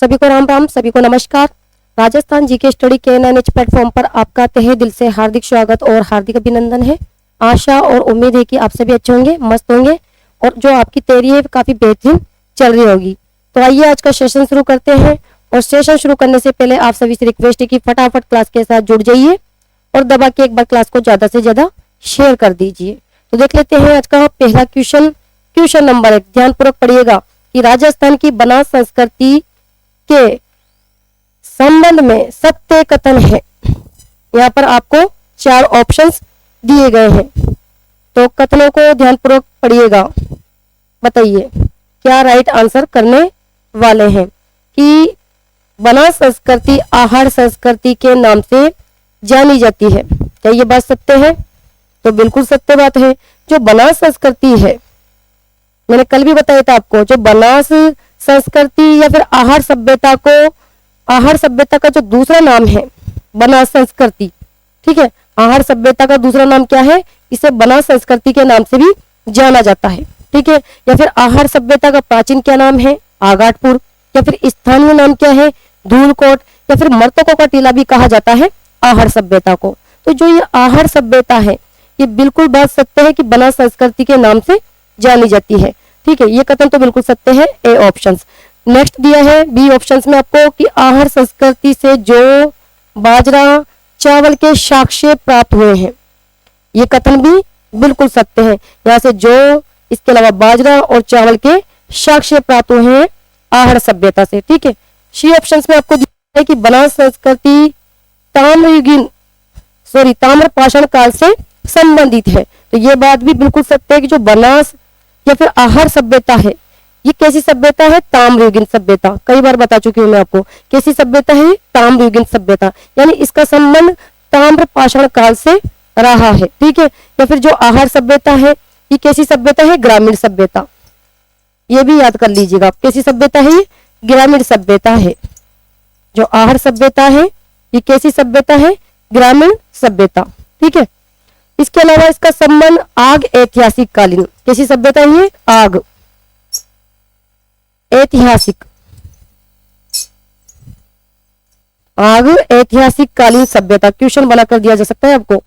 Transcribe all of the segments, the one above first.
सभी को राम राम, सभी को नमस्कार। राजस्थान जीके स्टडी के NH प्लेटफॉर्म पर आपका तहे दिल से हार्दिक स्वागत और हार्दिक अभिनंदन है। आशा और उम्मीद है कि आप सभी अच्छे होंगे, मस्त होंगे और जो आपकी तैयारी है काफी बेहतरीन चल रही होगी। तो आइए आज का सेशन शुरू करते हैं। और सेशन शुरू करने से पहले आप सभी से रिक्वेस्ट है कि फटाफट क्लास के साथ जुड़ जाइए और दबा के एक बार क्लास को ज्यादा से ज्यादा शेयर कर दीजिए। तो देख लेते हैं आज का पहला क्वेश्चन नंबर 1। ध्यानपूर्वक पढ़िएगा कि राजस्थान की बनास संस्कृति के संबंध में सत्य कथन है। यहाँ पर आपको 4 ऑप्शंस दिए गए हैं, तो कथनों को ध्यानपूर्वक पढ़िएगा। बताइए क्या राइट आंसर करने वाले हैं कि बनास संस्कृति आहार संस्कृति के नाम से जानी जाती है। क्या ये बात सत्य है? तो बिल्कुल सत्य बात है। जो बनास संस्कृति है, मैंने कल भी बताया था आपको, जो बनास संस्कृति या फिर आहार सभ्यता का जो दूसरा नाम है बनास संस्कृति, ठीक है। आहार सभ्यता का दूसरा नाम क्या है? इसे बनास संस्कृति के नाम से भी जाना जाता है, ठीक है। या फिर आहार सभ्यता का प्राचीन क्या नाम है? आगाटपुर। या फिर स्थानीय नाम क्या है? धूलकोट। या फिर मर्तकों का टीला भी कहा जाता है आहार सभ्यता को। तो जो ये आहार सभ्यता है, ये बिल्कुल बात सत्य है कि बनास संस्कृति के नाम से जानी जाती है, ठीक है। ये कथन तो बिल्कुल सत्य है। A option. नेक्स्ट दिया है बी ऑप्शन में आपको कि आहार संस्कृति से जो बाजरा चावल के साक्ष्य प्राप्त हुए हैं, ये कथन भी बिल्कुल सत्य है। यहाँ से जो, इसके अलावा बाजरा और चावल के साक्ष्य प्राप्त हुए हैं आहार सभ्यता से, ठीक है। सी ऑप्शन में आपको दिया है कि बनास संस्कृति ताम्र पाषाण काल से संबंधित है। तो ये बात भी बिल्कुल सत्य है कि जो बनास या फिर आहार सभ्यता है, ये कैसी सभ्यता है? ताम्रयुगीन सभ्यता। कई बार बता चुकी हूं मैं आपको। कैसी सभ्यता है? ताम्रयुगीन सभ्यता, यानी इसका संबंध ताम्र पाषाण काल से रहा है, ठीक है। या फिर जो आहार सभ्यता है, ये कैसी सभ्यता है? ग्रामीण सभ्यता। ये भी याद कर लीजिएगा, कैसी सभ्यता है? ये ग्रामीण सभ्यता है। जो आहार सभ्यता है, ये कैसी सभ्यता है? ग्रामीण सभ्यता, ठीक है। इसके अलावा इसका संबंध आग ऐतिहासिक कालीन, कैसी सभ्यता है ये? आग ऐतिहासिक कालीन सभ्यता। क्वेश्चन बनाकर दिया जा सकता है आपको,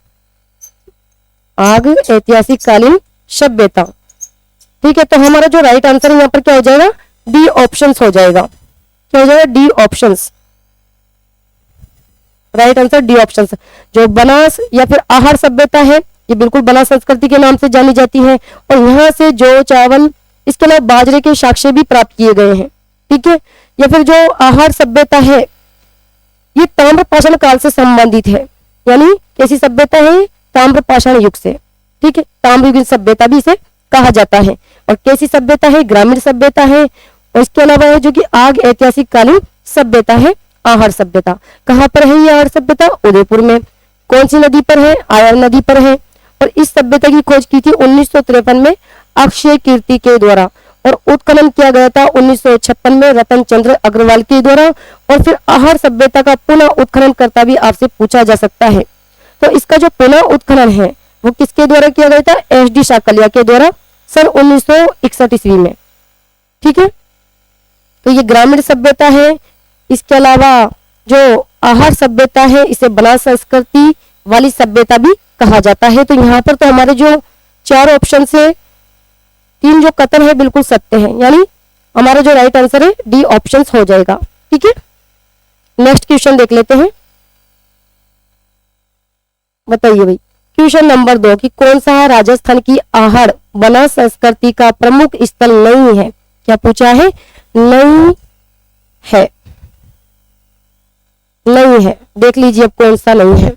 आग ऐतिहासिक कालीन सभ्यता, ठीक है। तो हमारा जो राइट आंसर है यहाँ पर क्या हो जाएगा? डी ऑप्शन हो जाएगा। क्या हो जाएगा? D option. Right answer D option. जो बनास या फिर आहार सभ्यता है, ये बिल्कुल बनास संस्कृति के नाम से जानी जाती है और यहाँ से जो चावल, इसके अलावा बाजरे के साक्ष्य भी प्राप्त किए गए हैं, ठीक है। या फिर जो आहार सभ्यता है, ये ताम्र पाषाण काल से संबंधित है, यानी कैसी सभ्यता है? ताम्र पाषाण युग से, ठीक है। ताम्रयुगीन सभ्यता भी इसे कहा जाता है। और कैसी सभ्यता है? ग्रामीण सभ्यता है। और इसके अलावा है जो कि आग ऐतिहासिक कालीन सभ्यता है आहार सभ्यता। कहाँ पर है ये आहार सभ्यता? उदयपुर में। कौन सी नदी पर है? आयर नदी पर है। और इस सभ्यता की खोज की थी 1953 में अक्षय कीर्ति के द्वारा और उत्खनन किया गया था 1956 में रतन चंद्र अग्रवाल के द्वारा। और फिर आहार सभ्यता का पुनः उत्खनन करता भी आपसे पूछा जा सकता है। तो इसका जो पुनः उत्खनन है वो किसके द्वारा किया गया था? SD साकलिया के द्वारा सन 1961 ईस्वी में, ठीक है। तो ये ग्रामीण सभ्यता है। इसके अलावा जो आहार सभ्यता है, इसे बनास संस्कृति वाली सभ्यता भी कहा जाता है। तो यहाँ पर तो हमारे जो 4 ऑप्शन से 3 जो कथन है बिल्कुल सत्य है, यानी हमारा जो राइट आंसर है डी ऑप्शन हो जाएगा, ठीक है। नेक्स्ट क्वेश्चन देख लेते हैं। बताइए भाई, क्वेश्चन नंबर 2 कि कौन सा राजस्थान की आहार बनास संस्कृति का प्रमुख स्थल नहीं है? क्या पूछा है? नहीं है। नहीं है, देख लीजिए अब कौन सा नहीं है।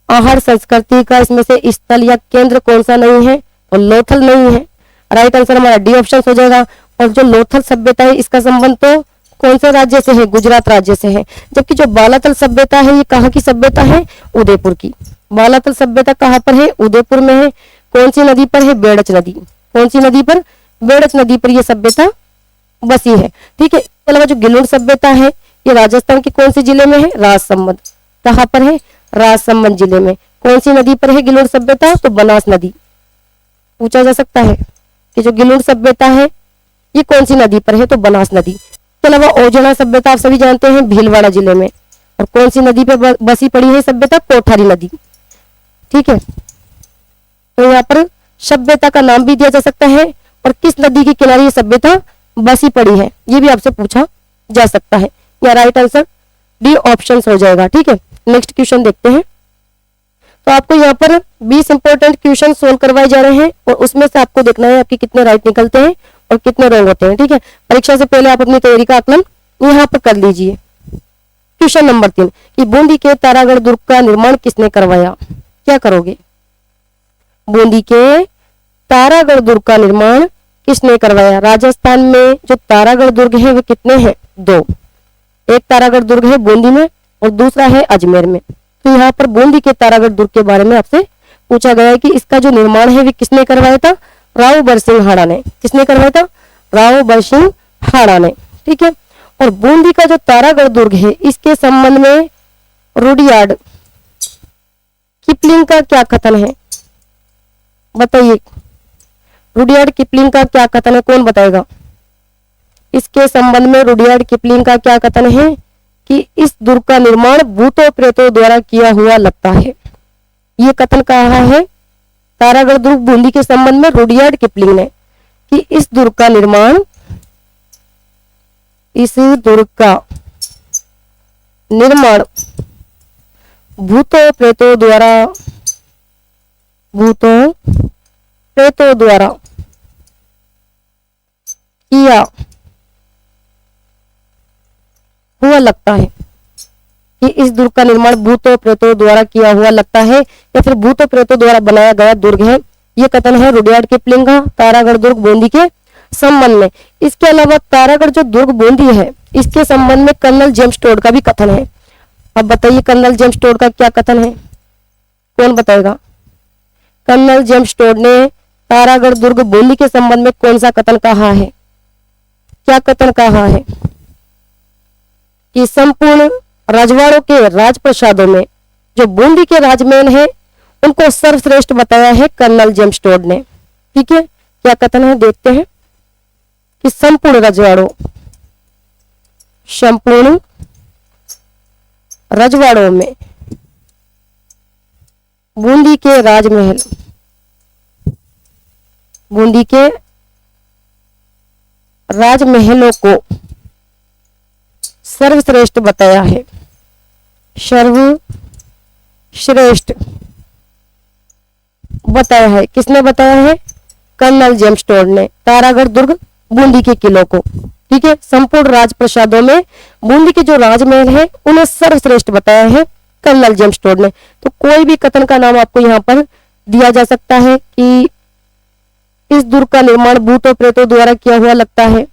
आहार संस्कृति का इसमें से स्थल या केंद्र कौन सा नहीं है? और लोथल नहीं है। राइट आंसर हमारा डी ऑप्शन हो जाएगा। और जो लोथल सभ्यता है, इसका संबंध तो कौन से राज्य से है? गुजरात राज्य से है। जबकि जो बालातल सभ्यता है, ये कहाँ की सभ्यता है? उदयपुर की। बालातल सभ्यता कहाँ पर है? उदयपुर में है। कौन सी नदी पर है? बेड़च नदी। कौन सी नदी पर? बेड़च नदी पर यह सभ्यता बसी है, ठीक है। इसके अलावा जो गिलोड सभ्यता है, ये राजस्थान के कौन से जिले में है? राजसमंद। कहाँ पर है? राजसमंद जिले में। कौन सी नदी पर है गिलोड सभ्यता? तो बनास नदी। पूछा जा सकता है कि जो गिलोड सभ्यता है ये कौन सी नदी पर है? तो बनास नदी। इसके अलावा ओजोना सभ्यता आप सभी जानते हैं भीलवाड़ा जिले में, और कौन सी नदी पे बसी पड़ी है सभ्यता? कोठारी नदी। ठीक है, तो यहाँ पर सभ्यता का नाम भी दिया जा सकता है और किस नदी के किनारे ये सभ्यता बसी पड़ी है ये भी आपसे पूछा जा सकता है। या राइट आंसर डी ऑप्शन हो जाएगा। ठीक है, नेक्स्ट क्वेश्चन देखते हैं। तो आपको यहाँ पर 20 इंपॉर्टेंट क्वेश्चन सोल्व करवाए जा रहे हैं और उसमें से आपको देखना है आपके कितने राइट निकलते हैं और कितने रॉन्ग होते हैं। ठीक है, परीक्षा से पहले आप अपनी तैयारी का आकलन यहाँ पर कर लीजिए। क्वेश्चन नंबर 3 कि बूंदी के तारागढ़ दुर्ग का निर्माण किसने करवाया? क्या करोगे? बूंदी के तारागढ़ दुर्ग का निर्माण किसने करवाया? राजस्थान में जो तारागढ़ दुर्ग है वे कितने हैं? 2। एक तारागढ़ दुर्ग है बूंदी में और दूसरा है अजमेर में। तो यहाँ पर बूंदी के तारागढ़ दुर्ग के बारे में आपसे पूछा गया है कि इसका जो निर्माण है वे किसने करवाया था? राव बरसिंह हाड़ा ने। किसने करवाया था? राव बरसिंह हाड़ा ने। ठीक है, और बूंदी का जो तारागढ़ दुर्ग है इसके संबंध में रुडयार्ड किपलिंग का क्या कथन है? बताइए, रुडयार्ड किपलिंग का क्या कथन है? कौन बताएगा? इसके संबंध में रुडयार्ड किपलिंग का क्या कथन है कि इस दुर्ग का निर्माण भूतों प्रेतों द्वारा किया हुआ लगता है। ये कथन कहा है तारागढ़ दुर्ग बूंदी के संबंध में रुडयार्ड किपलिंग ने कि इस दुर्ग का निर्माण भूतों प्रेतों द्वारा किया हुआ लगता है। कि इस दुर्ग का निर्माण भूतों प्रेतों द्वारा किया हुआ लगता है या फिर भूतों प्रेतों द्वारा बनाया गया दुर्ग है। ये कथन है रुडयार्ड किपलिंग का तारागढ़ दुर्ग बूंदी के संबंध में। इसके अलावा तारागढ़ जो दुर्ग बूंदी है इसके संबंध में कर्नल जेम्स टोड का भी कथन है। अब बताइए कर्नल जेम्स टोड का क्या कथन है? कौन बताएगा? कर्नल जेम्स टोड ने तारागढ़ दुर्ग बूंदी के संबंध में कौन सा कथन कहा है? क्या कथन कहा है? कि संपूर्ण राजवाड़ों के राजप्रसादों में जो बूंदी के राजमहल है उनको सर्वश्रेष्ठ बताया है कर्नल जेम्स टोड ने। ठीक है, क्या कथन है देखते हैं कि संपूर्ण रजवाड़ों में बूंदी के राजमहलों को सर्वश्रेष्ठ बताया है। सर्वश्रेष्ठ बताया है। किसने बताया है? कर्नल जेम्स टोड ने तारागढ़ दुर्ग बूंदी के किलों को। ठीक है, संपूर्ण राजप्रसादों में बूंदी के जो राजमहल है उन्हें सर्वश्रेष्ठ बताया है कर्नल जेम्स टोड ने। तो कोई भी कथन का नाम आपको यहाँ पर दिया जा सकता है कि इस दुर्ग का निर्माण भूतों प्रेतों द्वारा किया हुआ लगता है।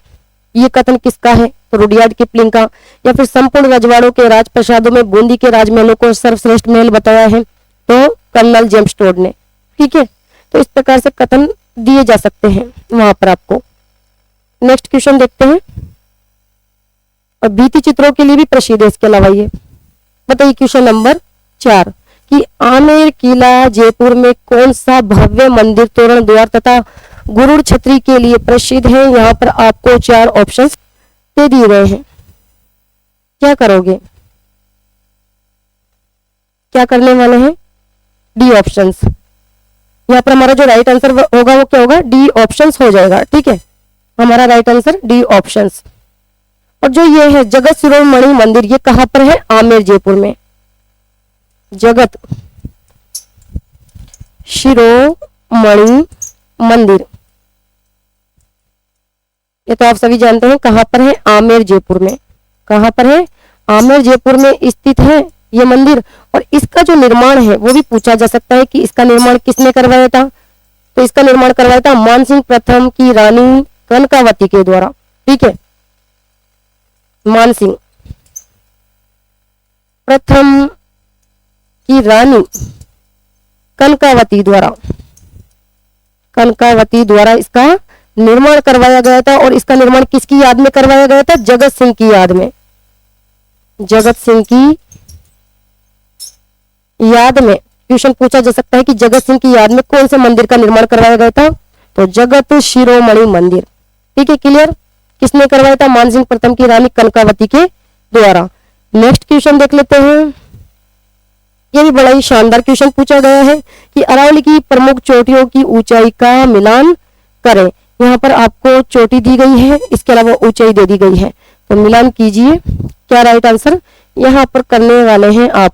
ये कथन किसका है? तो रुडयार्ड किपलिंग का। या फिर संपूर्ण रजवाड़ों के राजप्रसादों में बूंदी के राजमहलों को सर्वश्रेष्ठ महल बताया है तो कर्नल जेम्स टोड ने। ठीक है, तो इस प्रकार से कथन दिए जा सकते हैं वहां पर आपको। नेक्स्ट क्वेश्चन देखते हैं, और भित्ति चित्रों के लिए भी प्रसिद्ध है इसके अलावा। ये बताइए क्वेश्चन नंबर 4 कि आमेर किला जयपुर में कौन सा भव्य मंदिर तोरण द्वार तथा गुरुड़ छतरी के लिए प्रसिद्ध है? यहाँ पर आपको 4 ऑप्शंस दे दिए गए हैं। क्या करोगे? क्या करने वाले हैं? D options. यहाँ पर हमारा जो राइट आंसर होगा वो क्या होगा? डी ऑप्शंस हो जाएगा। ठीक है, हमारा राइट आंसर डी ऑप्शंस। और जो ये है जगत शिरोमणि मंदिर, ये कहां पर है? आमेर जयपुर में। जगत शिरोमणि मंदिर, ये तो आप सभी जानते हैं कहां पर है? आमेर जयपुर में। कहां पर है? आमेर जयपुर में स्थित है ये मंदिर। और इसका जो निर्माण है वो भी पूछा जा सकता है कि इसका निर्माण किसने करवाया था? तो इसका निर्माण करवाया था मानसिंह प्रथम की रानी कनकावती के द्वारा। ठीक है, मानसिंह प्रथम की रानी कनकावती द्वारा इसका निर्माण करवाया गया था। और इसका निर्माण किसकी याद में करवाया गया था? जगत सिंह की याद में। जगत सिंह की याद में क्वेश्चन पूछा जा सकता है कि जगत सिंह की याद में कौन से मंदिर का निर्माण करवाया गया था? तो जगत शिरोमणि मंदिर। ठीक है, क्लियर? किसने करवाया था? मानसिंह प्रथम की रानी कनकावती के द्वारा। नेक्स्ट क्वेश्चन देख लेते हैं। ये भी बड़ा ही शानदार क्वेश्चन पूछा गया है कि अरावली की प्रमुख चोटियों की ऊंचाई का मिलान करें। यहाँ पर आपको चोटी दी गई है, इसके अलावा ऊंचाई दे दी गई है, तो मिलान कीजिए। क्या राइट आंसर यहाँ पर करने वाले हैं आप?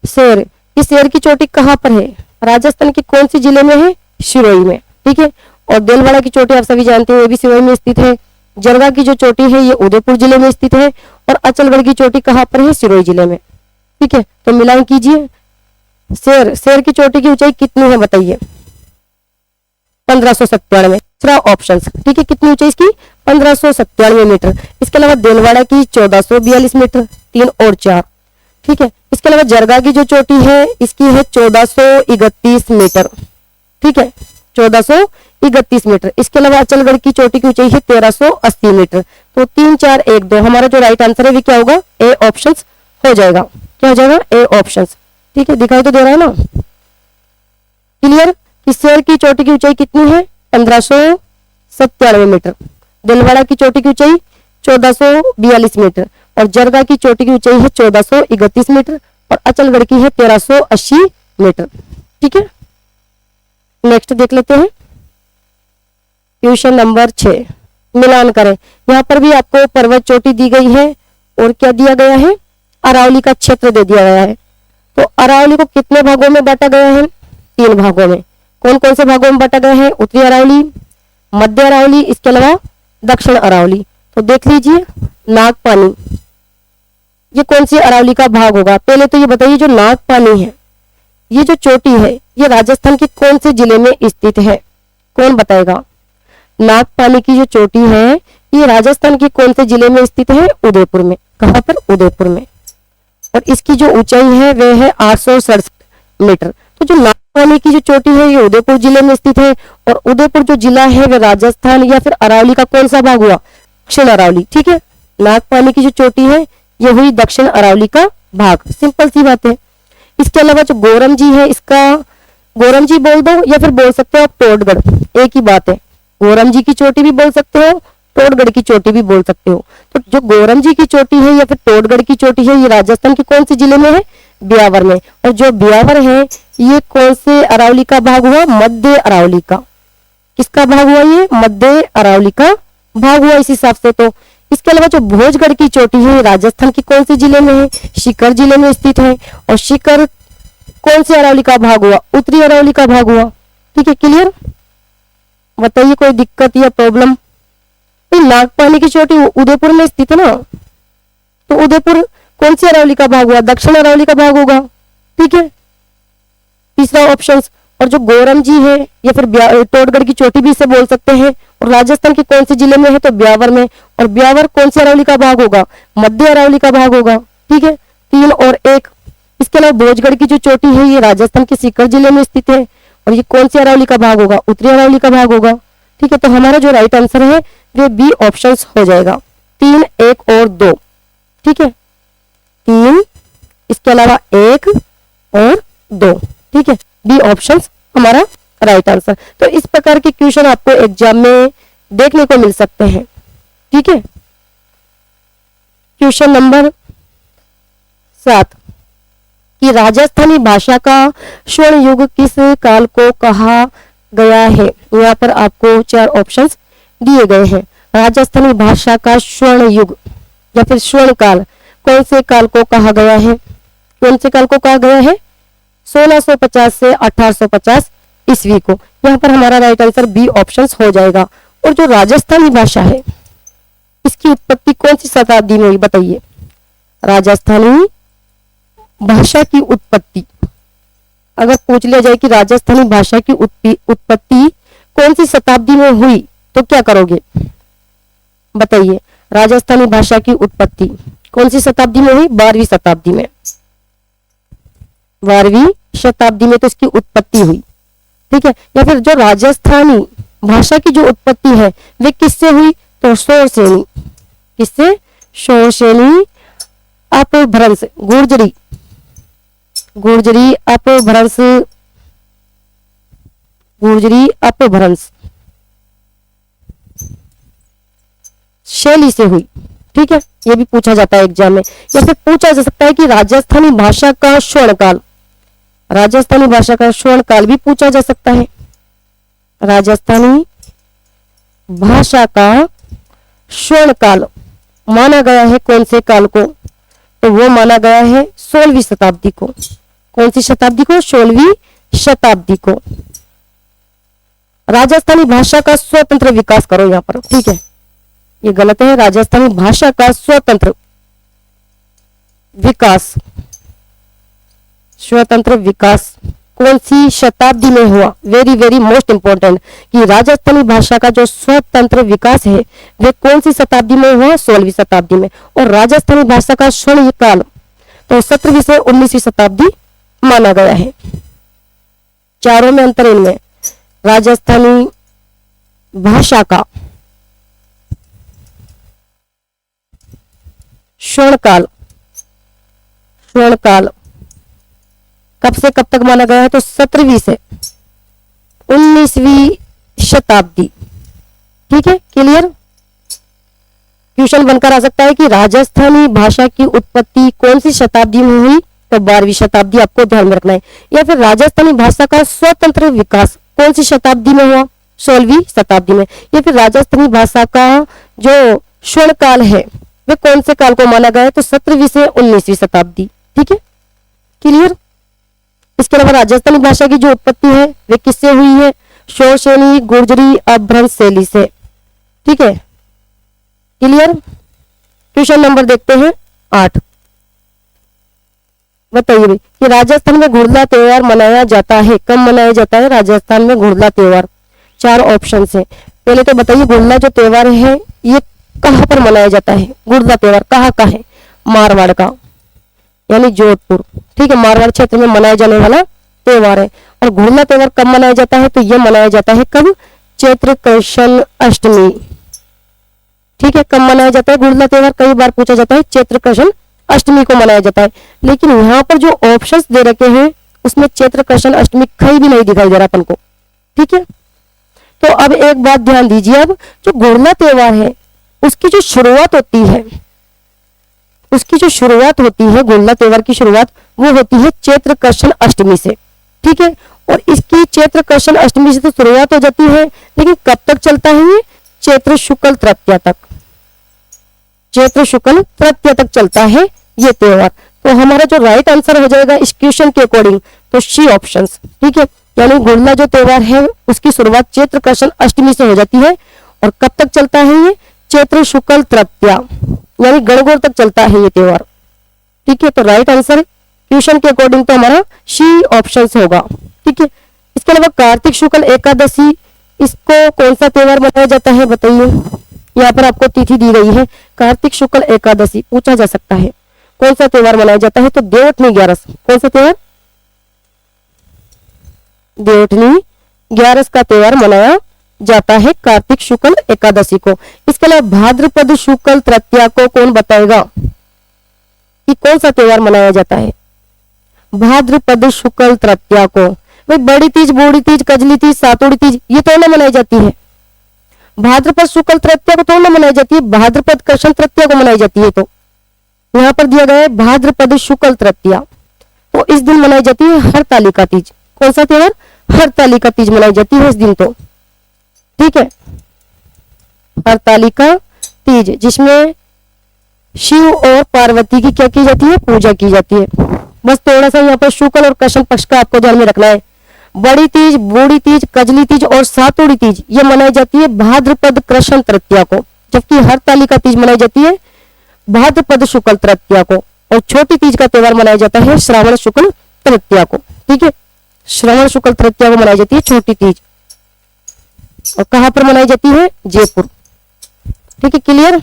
शेर। इस शेर की चोटी कहाँ पर है? राजस्थान के कौन सी जिले में है? सिरोही में। ठीक है। और देलवाड़ा की चोटी आप सभी जानते हैं, ये भी सिरोही में स्थित है। जरगा की जो चोटी है ये उदयपुर जिले में स्थित है, और अचलगढ़ की चोटी कहाँ पर है? सिरोही जिले में। ठीक है, तो मिलान कीजिए। शेर की चोटी की ऊंचाई कितनी है बताइए? 1597। दूसरा ऑप्शन। ठीक है, कितनी ऊंचाई इसकी? 1597 मीटर। इसके अलावा देलवाड़ा की 1442 मीटर, 3 और 4। ठीक है, इसके अलावा जरगा की जो चोटी है इसकी है 1431 मीटर। ठीक है, 1431 मीटर। इसके अलावा अचलगढ़ की चोटी की ऊंचाई है 1380 मीटर। तो 3 4 1 2 हमारा जो राइट आंसर है वो क्या होगा? ए ऑप्शन हो जाएगा। क्या हो जाएगा? A option. ठीक है, दिखाई तो दे रहा है ना? क्लियर? कि शेर की चोटी की ऊंचाई कितनी है? 1597 मीटर। दिलवाड़ा की चोटी की ऊंचाई 1442 मीटर, और जरगा की चोटी की ऊंचाई है 1431 मीटर, और अचलगढ़ की है 1380 मीटर। ठीक है, नेक्स्ट देख लेते हैं क्वेश्चन नंबर 6। मिलान करें। यहाँ पर भी आपको पर्वत चोटी दी गई है, और क्या दिया गया है? अरावली का क्षेत्र दे दिया गया है। तो अरावली को कितने भागों में बांटा गया है? 3 भागों में। कौन कौन से भागों में बांटा गया है? उत्तरी अरावली, मध्य अरावली, इसके अलावा दक्षिण अरावली। तो देख लीजिए, नागपानी ये कौन सी अरावली का भाग होगा? पहले तो ये बताइए, जो नागपानी है ये जो चोटी है ये राजस्थान के कौन से जिले में स्थित है? कौन बताएगा? नागपानी की जो चोटी है ये राजस्थान के कौन से जिले में स्थित है? उदयपुर में। कहां पर? उदयपुर में। और इसकी जो ऊंचाई है वह है 867 मीटर। तो जो नागपानी की जो चोटी है ये उदयपुर जिले में स्थित है, और उदयपुर जो जिला है वह राजस्थान या फिर अरावली का कौन सा भाग हुआ? दक्षिण अरावली। ठीक है, नागपानी की जो चोटी है ये हुई दक्षिण अरावली का भाग। सिंपल सी बात है। इसके अलावा जो गोरम जी है, इसका गोरम जी बोल दो या फिर बोल सकते हो आप टोडगढ़, एक ही बात है। गोरम जी की चोटी भी बोल सकते हो, टोडगढ़ की चोटी भी बोल सकते हो। तो जो गोरम जी की चोटी है या फिर टोडगढ़ की चोटी है ये राजस्थान के कौन से जिले में है? ब्यावर में। और जो ब्यावर है ये कौन से अरावली का भाग हुआ? मध्य अरावली का। किसका भाग हुआ? ये मध्य अरावली का भाग हुआ इस हिसाब से। तो इसके अलावा जो भोजगढ़ की चोटी है राजस्थान के कौन से जिले में है? सीकर जिले में स्थित है, और सीकर कौन से अरावली का भाग हुआ? उत्तरी अरावली का भाग हुआ। ठीक है, क्लियर? बताइए कोई दिक्कत या प्रॉब्लम? नागपानी की चोटी उदयपुर में स्थित है ना, तो उदयपुर कौन सी अरावली का भाग हुआ? दक्षिण अरावली का भाग होगा। ठीक है, तीसरा ऑप्शन। और जो गोरम जी है या फिर टोडगढ़ की चोटी भी इसे बोल सकते हैं, और राजस्थान के कौन से जिले में है? तो ब्यावर में। और ब्यावर कौन सी अरावली का भाग होगा? मध्य अरावली का भाग होगा। ठीक है, 3 और 1। इसके अलावा भोजगढ़ की जो चोटी है ये राजस्थान के सीकर जिले में स्थित है, और ये कौन सी अरावली का भाग होगा? उत्तरी अरावली का भाग होगा। ठीक है, तो हमारा जो राइट आंसर है वो बी ऑप्शन हो जाएगा। 3 1 और 2। ठीक है, 3, इसके अलावा 1 और 2। ठीक है, बी ऑप्शन हमारा राइट आंसर। तो इस प्रकार के क्वेश्चन आपको एग्जाम में देखने को मिल सकते हैं। ठीक है, क्वेश्चन नंबर 7 कि राजस्थानी भाषा का स्वर्ण युग किस काल को कहा गया है? यहाँ पर आपको 4 ऑप्शंस दिए गए हैं। राजस्थानी भाषा का स्वर्ण युग या फिर स्वर्ण काल कौन से काल को कहा गया है? कौन से काल को कहा गया है? 1650 से 1850 ईस्वी को। यहाँ पर हमारा राइट आंसर बी ऑप्शन हो जाएगा। और जो राजस्थानी भाषा है इसकी उत्पत्ति कौन सी शताब्दी में हुई बताइए? राजस्थानी भाषा की उत्पत्ति अगर पूछ लिया जाए कि राजस्थानी भाषा की उत्पत्ति कौन सी शताब्दी में हुई तो क्या करोगे? बताइए, राजस्थानी भाषा की उत्पत्ति कौन सी शताब्दी में हुई? 12वीं शताब्दी में। 12वीं शताब्दी में तो इसकी उत्पत्ति हुई। ठीक है, या फिर जो राजस्थानी भाषा की जो उत्पत्ति है वे किससे हुई? तो शौरसेनी। किससे? शौरसेनी अपभ्रंश गुर्जरी अपभ्रंश शैली से हुई। ठीक है, ये भी पूछा जाता है एग्जाम में। या फिर पूछा जा सकता है कि राजस्थानी भाषा का स्वर्णकाल, राजस्थानी भाषा का स्वर्णकाल भी पूछा जा सकता है। राजस्थानी भाषा का स्वर्णकाल माना गया है कौन से काल को, तो वो माना गया है 16वीं शताब्दी को। कौन सी शताब्दी को? 16वीं शताब्दी को। राजस्थानी भाषा का स्वतंत्र विकास करो यहां पर, ठीक है, ये गलत है। राजस्थानी भाषा का स्वतंत्र विकास, स्वतंत्र विकास कौन सी शताब्दी में हुआ? वेरी वेरी मोस्ट इंपॉर्टेंट कि राजस्थानी भाषा का जो स्वतंत्र विकास है वे कौन सी शताब्दी में हुआ? 16वीं शताब्दी में। और राजस्थानी भाषा का स्वर्ण काल तो 17वीं से 19वीं शताब्दी माना गया है। चारों में अंतर इनमें। राजस्थानी भाषा का स्वर्णकाल, स्वर्णकाल कब से कब तक माना गया है? तो 17वीं से 19वीं शताब्दी। ठीक है, क्लियर। क्वेश्चन बनकर आ सकता है कि राजस्थानी भाषा की उत्पत्ति कौन सी शताब्दी में हुई? तो 12वीं शताब्दी, आपको ध्यान में रखना है। या फिर राजस्थानी भाषा का स्वतंत्र विकास कौन सी शताब्दी में हुआ? 16वीं शताब्दी में। या फिर राजस्थानी भाषा का जो स्वर्णकाल है वे कौन से काल को माना गया है? तो 17वीं से 19वीं शताब्दी। ठीक है, क्लियर। इसके अलावा राजस्थानी भाषा की जो उत्पत्ति है वे किससे हुई है? शोरसेनी, गुर्जरी, अपभ्रंश शैली से। ठीक है, क्लियर। क्वेश्चन नंबर देखते हैं 8। बताइए कि राजस्थान में घुड़ला त्योहार मनाया जाता है, कब मनाया जाता है राजस्थान में घुड़ला त्योहार? 4 ऑप्शन है। पहले तो बताइए घुड़ला जो त्योहार है ये कहाँ पर मनाया जाता है? घुड़ला त्योहार कहाँ का है? मारवाड़ का, यानी जोधपुर। ठीक है, मारवाड़ क्षेत्र में मनाया जाने वाला त्योहार है। और घुड़ला त्योहार कब मनाया जाता है? तो यह मनाया जाता है कब? चैत्र कृष्ण अष्टमी। ठीक है, कब मनाया जाता है घुड़ला त्योहार? कई बार पूछा जाता है, चैत्र कृष्ण अष्टमी को मनाया जाता है। लेकिन यहाँ पर जो ऑप्शंस दे रखे हैं उसमें चैत्र कृष्ण अष्टमी कहीं भी नहीं दिखाई दे रहा अपन को। ठीक है, तो अब एक बात ध्यान दीजिए। अब जो घुड़ला त्योहार है उसकी जो शुरुआत होती है, उसकी जो शुरुआत होती है, घुड़ला त्योहार की शुरुआत वो होती है चैत्र कृष्ण अष्टमी से। ठीक है, और इसकी चैत्र कृष्ण अष्टमी से तो शुरुआत हो जाती है, लेकिन कब तक चलता है ये? चैत्र शुक्ल तृतीया तक, चैत्र शुक्ल तृतीया तक चलता है ये त्योहार। तो हमारा जो राइट आंसर हो जाएगा इस क्वेश्चन के अकॉर्डिंग तो सी ऑप्शन। ठीक है, यानी घुड़ला जो त्योहार है उसकी शुरुआत चैत्र कृष्ण अष्टमी से हो जाती है और कब तक चलता है ये? चैत्र शुक्ल तृतीया, यानी गणगौर तक चलता है ये त्योहार। ठीक है, तो राइट आंसर क्वेश्चन के अकॉर्डिंग तो हमारा सी ऑप्शन होगा। ठीक है, इसके अलावा कार्तिक शुक्ल एकादशी, इसको कौन सा त्योहार मनाया जाता है? बताइए, यहाँ पर आपको तिथि दी गई है, कार्तिक शुक्ल एकादशी पूछा जा सकता है कौन सा त्योहार मनाया जाता है? तो देवउठनी ग्यारस। कौन सा त्योहार? देवउठनी ग्यारस का त्योहार मनाया जाता है कार्तिक शुक्ल एकादशी को। इसके अलावा भाद्रपद शुक्ल तृतीया को कौन बताएगा कि कौन सा त्योहार मनाया जाता है? भाद्रपद शुक्ल तृतीया को भाई बड़ी तीज, बूढ़ी तीज, कजली तीज, सातुड़ी तीज ये तो ना मनाई जाती है। भाद्रपद शुक्ल तृतीया को तो ना मनाई जाती है, भाद्रपद कृष्ण तृतीया को मनाई जाती है। तो यहाँ पर दिया गया है भाद्रपद शुक्ल तृतीया, तो इस दिन मनाई जाती है हरतालिका तीज। कौन सा त्योहार? हरतालिका तीज मनाई जाती है इस दिन। तो ठीक है, हरतालिका तीज, जिसमें शिव और पार्वती की क्या की जाती है? पूजा की जाती है। बस थोड़ा सा यहाँ पर शुक्ल और कृष्ण पक्ष का आपको ध्यान में रखना है। बड़ी तीज, बूढ़ी तीज, कजली तीज और सातुड़ी तीज ये मनाई जाती है भाद्रपद कृष्ण तृतीया को, जबकि हरतालिका तीज मनाई जाती है भाद्रपद शुक्ल तृतीया को। और छोटी तीज का त्योहार मनाया जाता है श्रावण शुक्ल तृतीया को। ठीक है, श्रावण शुक्ल तृतीया को मनाई जाती है छोटी तीज। और कहां पर मनाई जाती है? जयपुर। ठीक है, क्लियर,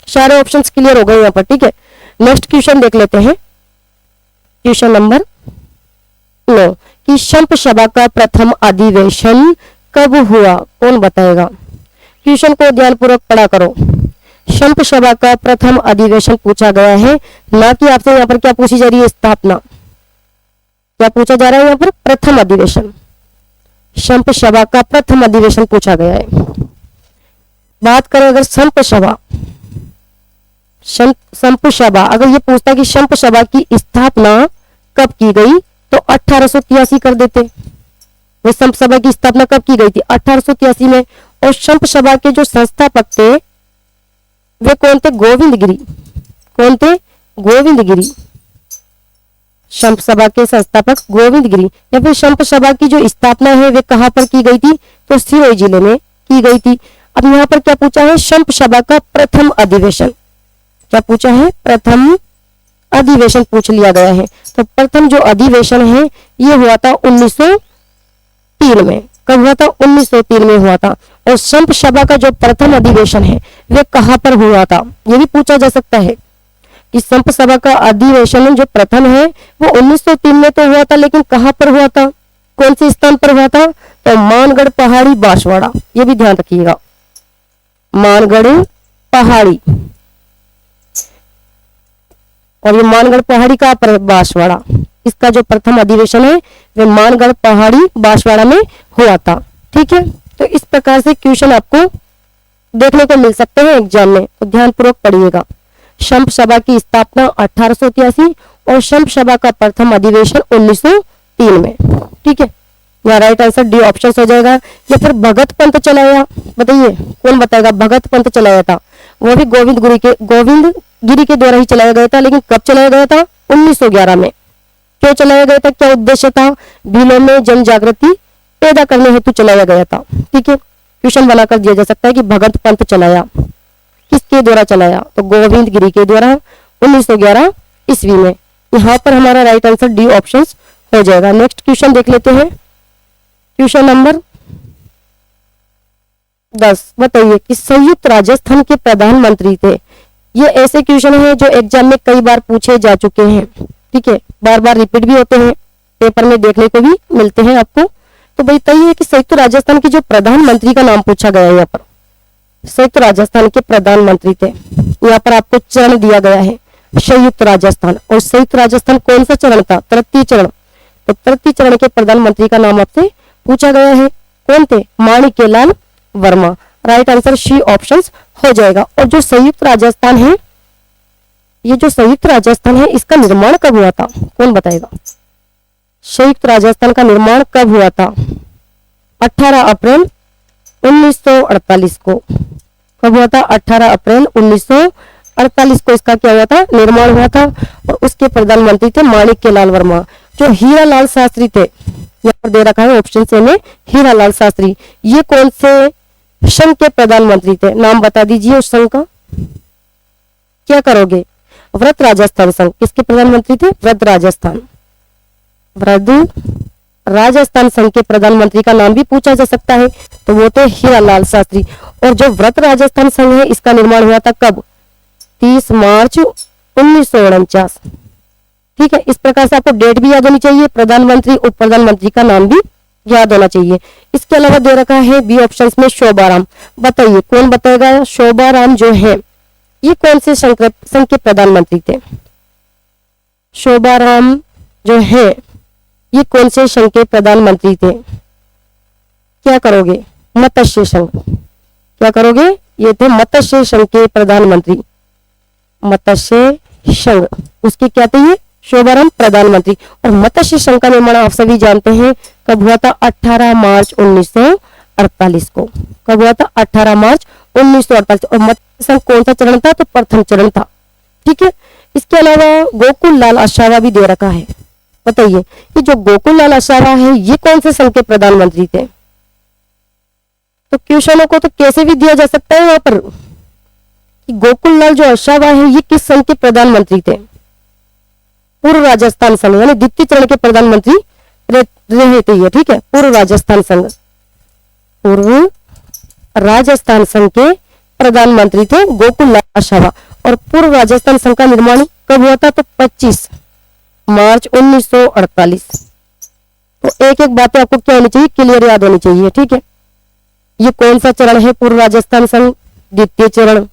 सारे ऑप्शंस क्लियर हो गए यहाँ पर। ठीक है, नेक्स्ट क्वेश्चन देख लेते हैं। क्वेश्चन नंबर 9 कि शंप सभा का प्रथम अधिवेशन कब हुआ? कौन बताएगा? क्वेश्चन को ध्यानपूर्वक पढ़ा करो। शंप सभा का प्रथम अधिवेशन पूछा गया है, ना कि आपसे यहाँ पर क्या पूछी जा रही है? स्थापना। क्या पूछा जा रहा है यहाँ पर? प्रथम अधिवेशन। शंप सभा का प्रथम अधिवेशन पूछा गया है। बात करें अगर संप सभा, अगर ये पूछता कि संप सभा की स्थापना कब की गई तो 1883 कर देते। वो संप सभा की स्थापना कब की गई थी? 1883 में। और संप सभा के जो संस्थापक थे वे कौन थे? गोविंद गिरी। कौन थे? गोविंद गिरी। संप सभा के संस्थापक गोविंद गिरी। या फिर संप सभा की जो स्थापना है वे कहां पर की गई थी? तो सिरोही जिले में की गई थी। अब यहाँ पर क्या पूछा है? संप सभा का प्रथम अधिवेशन। क्या पूछा है? प्रथम अधिवेशन पूछ लिया गया है। तो प्रथम जो अधिवेशन है ये हुआ था 1903 में। कब हुआ था? 1903 में हुआ था। और संप सभा का जो प्रथम अधिवेशन है वे कहां पर हुआ था? ये भी पूछा जा सकता है कि संप सभा का अधिवेशन जो प्रथम है वो 1903 में तो हुआ था, लेकिन कहां पर हुआ था? कौन से स्थान पर हुआ था? तो मानगढ़ पहाड़ी बांसवाड़ा। ये भी ध्यान रखिएगा, मानगढ़ पहाड़ी। और ये मानगढ़ पहाड़ी का पर बांसवाड़ा, इसका जो प्रथम अधिवेशन है वे मानगढ़ पहाड़ी बांसवाड़ा में हुआ था। ठीक है, तो इस प्रकार से क्वेश्चन आपको देखने को मिल सकते हैं एग्जाम में, तो ध्यानपूर्वक पढ़िएगा। संप सभा की स्थापना 1883 और संप सभा का प्रथम अधिवेशन 1903 में। ठीक है, यहाँ राइट आंसर डी ऑप्शन हो जाएगा। या फिर भगत पंथ चलाया, बताइए कौन बताएगा? भगत पंथ चलाया था, वो भी गोविंद गिरी के द्वारा ही चलाया गया था। लेकिन कब चलाया गया था? 1911 में। क्यों चलाया गया था? क्या उद्देश्य था? भीलों में जन जागृति पैदा करने हेतु चलाया गया था। ठीक है, क्वेश्चन बनाकर दिया जा सकता है कि भगत पंथ चलाया, किसके द्वारा चलाया? तो गोविंद गिरी के द्वारा 1911 ईस्वी में। यहाँ पर हमारा राइट आंसर डी ऑप्शन हो जाएगा। नेक्स्ट क्वेश्चन देख लेते हैं, क्वेश्चन नंबर 10। बताइए कि संयुक्त राजस्थान के प्रधानमंत्री थे। ये ऐसे क्वेश्चन है जो एग्जाम में कई बार पूछे जा चुके हैं। ठीक है, बार बार रिपीट भी होते हैं, पेपर में देखने को भी मिलते हैं आपको। तो बताइए कि संयुक्त राजस्थान के जो प्रधानमंत्री का नाम पूछा गया है। यहाँ पर संयुक्त राजस्थान के प्रधानमंत्री थे। यहाँ पर आपको चरण दिया गया है संयुक्त राजस्थान। और संयुक्त राजस्थान कौन सा चरण था? तृतीय चरण। तो तृतीय चरण के प्रधानमंत्री का नाम आपसे पूछा गया है। कौन थे? Manikyalal Verma. Right answer C option हो जाएगा। और जो संयुक्त राजस्थान है, ये जो संयुक्त राजस्थान है इसका निर्माण कब हुआ था? कौन बताएगा? संयुक्त राजस्थान का निर्माण कब हुआ था? 18 अप्रैल 1948 को। कब हुआ था? 18 अप्रैल 1948 को इसका क्या हुआ था? निर्माण हुआ था। और उसके प्रधानमंत्री थे माणिक्यलाल वर्मा। जो हीरालाल शास्त्री थे, यहाँ पर दे रखा है ऑप्शन से में हीरालाल शास्त्री, ये कौन से संघ के प्रधानमंत्री थे? नाम बता दीजिए उस संघ का। क्या करोगे? व्रत राजस्थान संघ। किसके प्रधानमंत्री थे? व्रत राजस्थान संघ के प्रधानमंत्री का नाम भी पूछा जा सकता है, तो वो थे हीरालाल शास्त्री। और जो व्रत राजस्थान संघ है इसका निर्माण हुआ था कब? 30 मार्च 1949। ठीक है, इस प्रकार से आपको डेट भी याद होनी चाहिए, प्रधानमंत्री उप प्रधानमंत्री का नाम भी याद होना चाहिए। इसके अलावा दे रखा है बी ऑप्शन में शोभाराम। बताइए कौन बताएगा? शोभाराम जो है ये कौन से संघ के प्रधानमंत्री थे? शोभाराम जो है ये कौन से संघ के प्रधानमंत्री थे? क्या करोगे? मत्स्य संघ। क्या करोगे? ये थे मत्स्य संघ के प्रधानमंत्री। मत्स्य संघ उसके क्या थे? ये शोभाराम प्रधानमंत्री। और मत्स्य संघ का निर्माण आप सभी जानते हैं कब हुआ था? 18 मार्च 1948 को। कब हुआ था? 18 मार्च 1948। और मत्स्य संघ कौन सा चरण था? तो प्रथम चरण था। ठीक है, इसके अलावा गोकुल लाल असावा भी दे रखा है। बताइए ये जो गोकुल लाल असावा है ये कौन से संघ के प्रधानमंत्री थे? तो क्वेश्चनों को तो कैसे भी दिया जा सकता है यहाँ पर कि गोकुल लाल जो असावा है ये किस संघ के प्रधानमंत्री थे? पूर्व राजस्थान संघ यानी द्वितीय चरण के प्रधानमंत्री रहे थे ये। ठीक है, पूर्व राजस्थान संघ के प्रधानमंत्री थे गोकुल लाल असावा। और पूर्व राजस्थान संघ का निर्माण कब हुआ था? तो 25 मार्च 1948। तो एक एक बातें आपको क्या होनी चाहिए? क्लियर याद होनी चाहिए। ठीक है, ये कौन सा चरण है? पूर्व राजस्थान संघ द्वितीय चरण।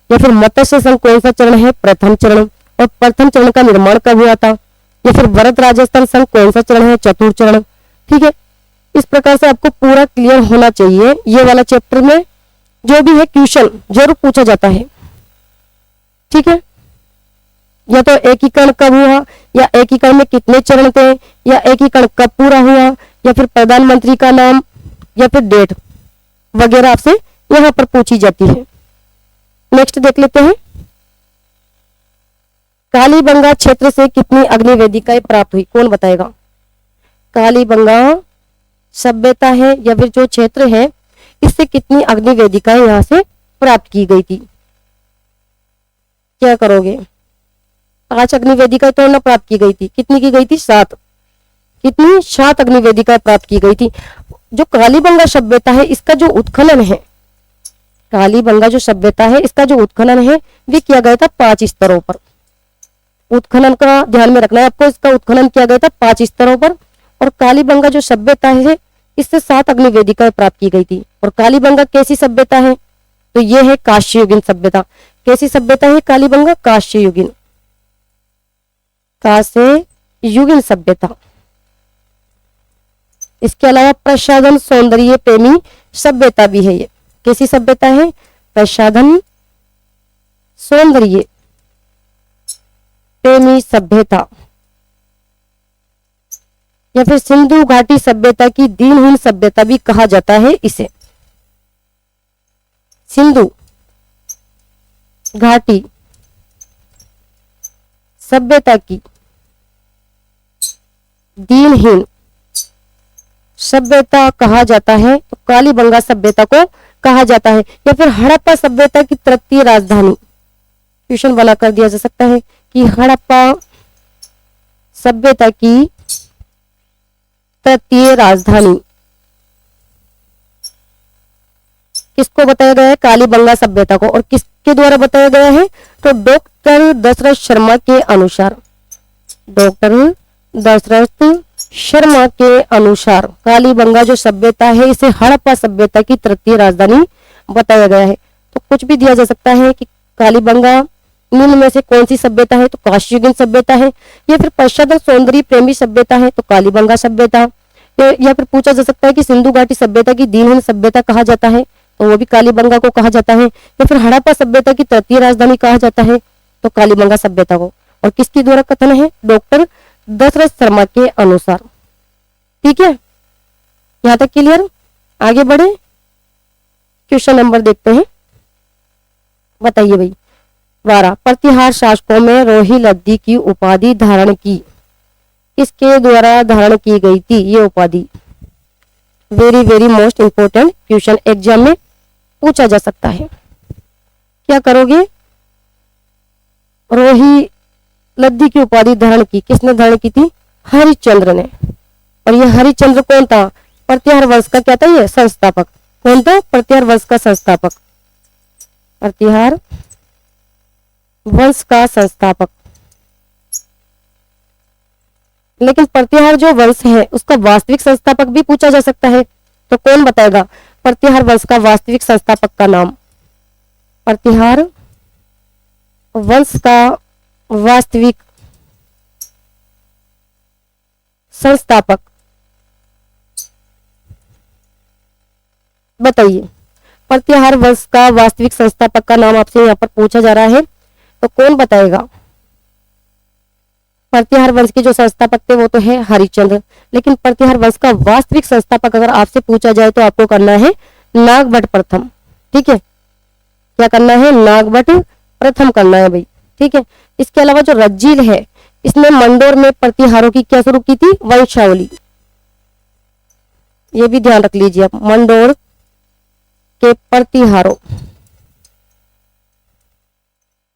या फिर मत्स्य संघ कौन सा चरण है? प्रथम चरण। और प्रथम चरण का निर्माण कब हुआ था? या फिर व्रत राजस्थान संघ कौन सा चरण है? चतुर्थ चरण। ठीक है, इस प्रकार से आपको पूरा क्लियर होना चाहिए ये वाला चैप्टर में। जो भी है क्वेश्चन जरूर पूछा जाता है, ठीक है। या तो एकीकरण कब हुआ, या एकीकरण में कितने चरण थे, या एकीकरण कब पूरा हुआ, या फिर प्रधानमंत्री का नाम, या फिर डेट वगैरह आपसे यहां पर पूछी जाती है। नेक्स्ट देख लेते हैं, कालीबंगा क्षेत्र से कितनी अग्नि वेदिकाएं प्राप्त हुई, कौन बताएगा। कालीबंगा सभ्यता है या फिर जो क्षेत्र है, इससे कितनी अग्नि वेदिकाएं यहां से प्राप्त की गई थी। क्या करोगे, 5 अग्नि वेदिकाएं तो ना प्राप्त की गई थी, कितनी की गई थी, 7। कितनी, 7 अग्नि वेदिकाएं प्राप्त की गई थी। जो कालीबंगा सभ्यता है इसका जो उत्खनन है, कालीबंगा जो सभ्यता है इसका जो उत्खनन है वो किया गया था 5 स्तरों पर। उत्खनन का ध्यान में रखना है आपको, इसका उत्खनन किया गया था 5 स्तरों पर। और कालीबंगा जो सभ्यता है इससे 7 अग्नि वेदिकाएं प्राप्त की गई थी। और कालीबंगा कैसी सभ्यता है, तो ये है कांस्ययुगीन सभ्यता। कैसी सभ्यता है कालीबंगा, कांस्ययुगीन, कांस्ययुगीन सभ्यता। इसके अलावा प्रसाधन सौंदर्य प्रेमी सभ्यता भी है। ये कैसी सभ्यता है, प्रसाधन सौंदर्य प्रेमी सभ्यता, या फिर सिंधु घाटी सभ्यता की दीनहीन सभ्यता भी कहा जाता है इसे। सिंधु घाटी सभ्यता की दीनहीन सभ्यता कहा जाता है, तो कालीबंगा सभ्यता को कहा जाता है। या फिर हड़प्पा सभ्यता की तृतीय राजधानी, क्वेश्चन बना कर दिया जा सकता है कि हड़प्पा सभ्यता की तृतीय राजधानी किसको बताया गया है, कालीबंगा सभ्यता को। और किसके द्वारा बताया गया है, तो डॉक्टर दशरथ शर्मा के अनुसार, डॉक्टर दशरथ शर्मा के अनुसार कालीबंगा जो सभ्यता है इसे हड़प्पा सभ्यता की तृतीय राजधानी बताया गया है। तो कुछ भी दिया जा सकता है कि कालीबंगा निम्न में से कौन सी सभ्यता है, तो कांस्ययुगीन सभ्यता है। या फिर प्रसाधन सौंदर्य प्रेमी सभ्यता है, तो कालीबंगा सभ्यता। या फिर पूछा जा सकता है कि सिंधु घाटी सभ्यता की दीनहीन सभ्यता कहा जाता है, तो वो भी कालीबंगा को कहा जाता है। या फिर हड़प्पा सभ्यता की तृतीय राजधानी कहा जाता है, तो कालीबंगा सभ्यता को। और किसके द्वारा कथन है, डॉक्टर दशरथ शर्मा के अनुसार। ठीक है, यहां तक क्लियर। आगे बढ़े, क्वेश्चन नंबर देखते हैं। बताइए भाई, 12 प्रतिहार शासकों में रोही लद्दी की उपाधि धारण की, किसके द्वारा धारण की गई थी ये उपाधि। Very very most important question exam में पूछा जा सकता है। क्या करोगे, रोही लद्दी की उपाधि धारण की, किसने धारण की थी, हरिश्चंद्र ने। और ये हरिश्चंद्र कौन था, प्रतिहार वंश का क्या था, ये संस्थापक। कौन था, प्रतिहार वंश का संस्थापक, प्रतिहार वंश का संस्थापक। लेकिन प्रतिहार जो वंश है उसका वास्तविक संस्थापक भी पूछा जा सकता है, तो कौन बताएगा प्रतिहार वंश का वास्तविक संस्थापक का नाम। प्रतिहार वंश का वास्तविक संस्थापक बताइए। प्रतिहार वंश का वास्तविक संस्थापक का नाम आपसे यहाँ पर पूछा जा रहा है, तो कौन बताएगा। प्रतिहार वंश के जो संस्थापक थे वो तो है हरिश्चंद्र, लेकिन प्रतिहार वंश का वास्तविक संस्थापक अगर आपसे पूछा जाए तो आपको करना है नागभट्ट प्रथम। ठीक है, क्या करना है, नागभट्ट प्रथम करना है भाई। ठीक है, इसके अलावा जो रज्जील है इसने मंडोर में प्रतिहारों की क्या शुरू की थी, वंशावली। ये भी ध्यान रख लीजिए आप, मंडोर के